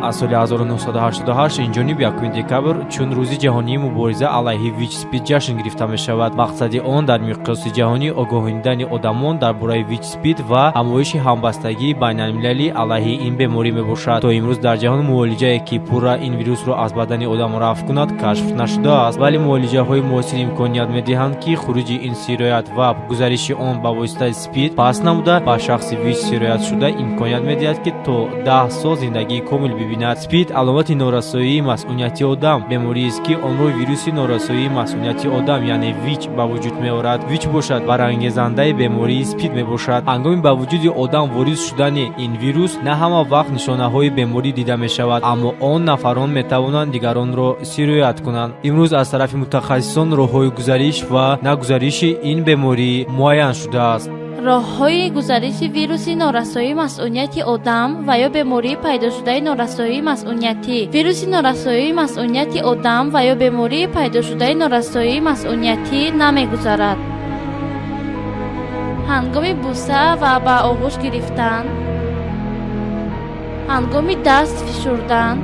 аз соли 1988 инҷониби 1 декабр чун рӯзи ҷаҳонии мубориза алайҳи ВИЧ-СПИД ҷашн гирифта мешавад. Мақсади он дар миқёси ҷаҳонӣ огоҳонидани одамон дар бораи ВИЧ-СПИД ва ҳамоиши ҳамбастагии байналмилалӣ алайҳи ин беморӣ мебошад. То имрӯз дар ҷаҳон муолиҷае ки пурра ин вирусро аз бадани одам рафт кунад кашф нашудааст, вале муолиҷаҳои муосир имконият медиҳанд ки хуруҷи ин сироят ва гузариши он ба воситаи СПИД паст намуда ба шахси ВИЧ сироят шуда имконият медиҳад ки то 10 сол зиндагии комил бибинад. СПИД аломати норасоии масъунияти одам бемориест ки онро вируси норасоии масъунияти одам яъне ВИЧ ба вуҷуд меорад. ВИЧ бошад барангезандаи бемории СПИД мебошад. ҳангоми ба вуҷуди одам ворид шудани ин вирус на ҳама вақт нишонаҳои беморӣ дида мешавад, аммо он нафарон метавонанд дигаронро сироят кунанд. имрӯз аз тарафи мутахассисон роҳҳои гузариш ва нагузариши ин беморӣ муайян шудааст. роҳҳои гузариши вируси норасоии масъунияти одам ва ё бемории пайдошудаи норасоии масъунияти. вируси норасоии масъунияти одам ва ё бемории пайдошудаи норасоии масъунияти намегузарад. ҳангоми буса ва ба оғӯш гирифтан, ҳангоми даст фишурдан,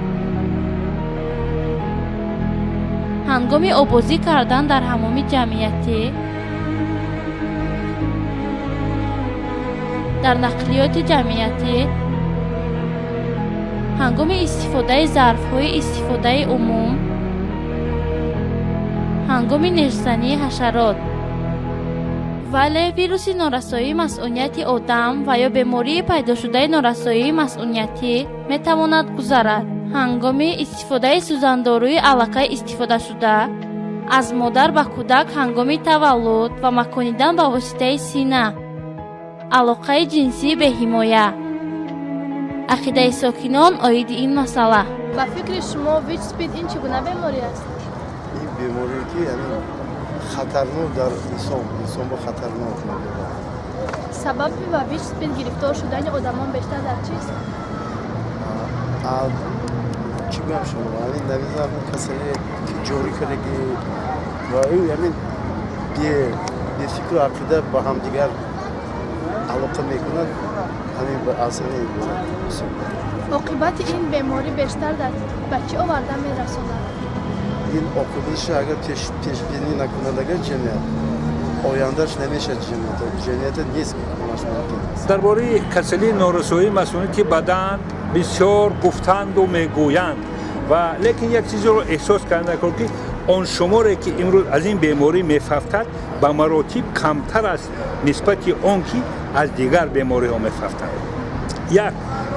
ҳангоми обозӣ кардан дар ҳамоми ҷамъиятӣ, дар нақлиёти ҷамъиятӣ, ҳангоми истифодаи зарфҳои истифодаи умум, ҳангоми нешзании ҳашарот. вале вируси норасоии масъунияти одам ва ё бемории пайдошудаи норасоии масъуниятӣ метавонад гузарад ҳангоми истифодаи сӯзандорӯи аллакай истифодашуда аз модар ба кӯдак ҳангоми таваллуд ва маконидан ба воситаи сина, алоқаи ҷинсӣ беҳимоя. ақидаи сокинон оиди ин масъала. ба фикри шумо ВИЧ-СПИД ин чӣ гуна беморӣ аст? ин беморие ки хатарнок дар инсонро хатарнок мебарад. сабаби ба ВИЧ-СПИД гирифтор шудани одамон бештар дар чист? чӣ гӯям шумо ҳамин навизам касае ки ҷорӣ кардаги ва ҳамин бефикру ақида ба ҳамдигар алоқа мекунад ҳамин ба асани оқибати ин беморӣ бештар ба чӣ оварда мерасонад? ин оқибатш агар пешбинӣ накунад агар ҷамъият ояндаш намешад ҷамъият нест кунаш мумкин аст. дар бораи касалии норасоии масъунияти бадан бисёр гуфтанду мегӯянд ва лекин як чизеро эҳсос карда ки он шуморе ки имрӯз аз ин беморӣ мефафтад ба маротиб камтар аст нисбати он ки аз дигар бемориҳо мефафтанд.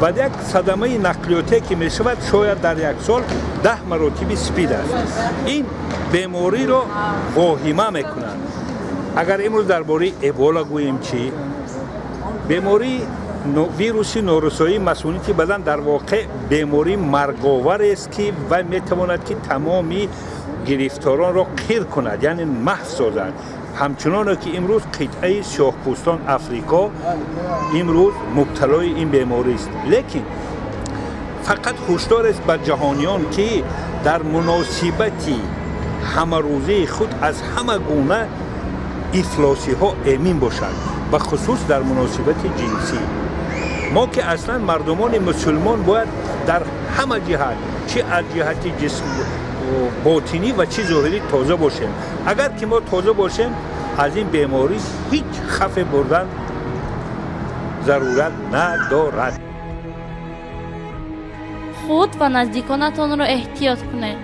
баъд як садамаи нақлиёте ки мешавад шояд дар як сол 10 маротиби СПИД аст. ин бемориро воҳима мекунад. агар имрӯз дар бораи эбола гӯем чӣ, бемории вируси норасоии масъунияти бадан дар воқеъ бемории марговарест ки вай метавонад ки тамоми гирифторонро қир кунад, яъне маҳв созад. ҳамчуноне ки имрӯз қитъаи сиёҳпӯстон Африко имрӯз мубталои ин беморист. лекин фақат ҳушдорест ба ҷаҳониён ки дар муносибати ҳамарӯзаи худ аз ҳама гуна ифлосиҳо эмин бошанд, ба хусус дар муносибати ҷинсӣ. мо ки аслан мардумони мусулмон бояд дар ҳама ҷиҳат чӣ аз ҷиҳати ҷисм ботинӣ ва чӣ зоҳирӣ тоза бошем. агар ки мо тоза бошем аз ин беморӣ ҳеҷ хафе бурдан зарурат надорад. худ ва наздиконатонро эҳтиёт кунед.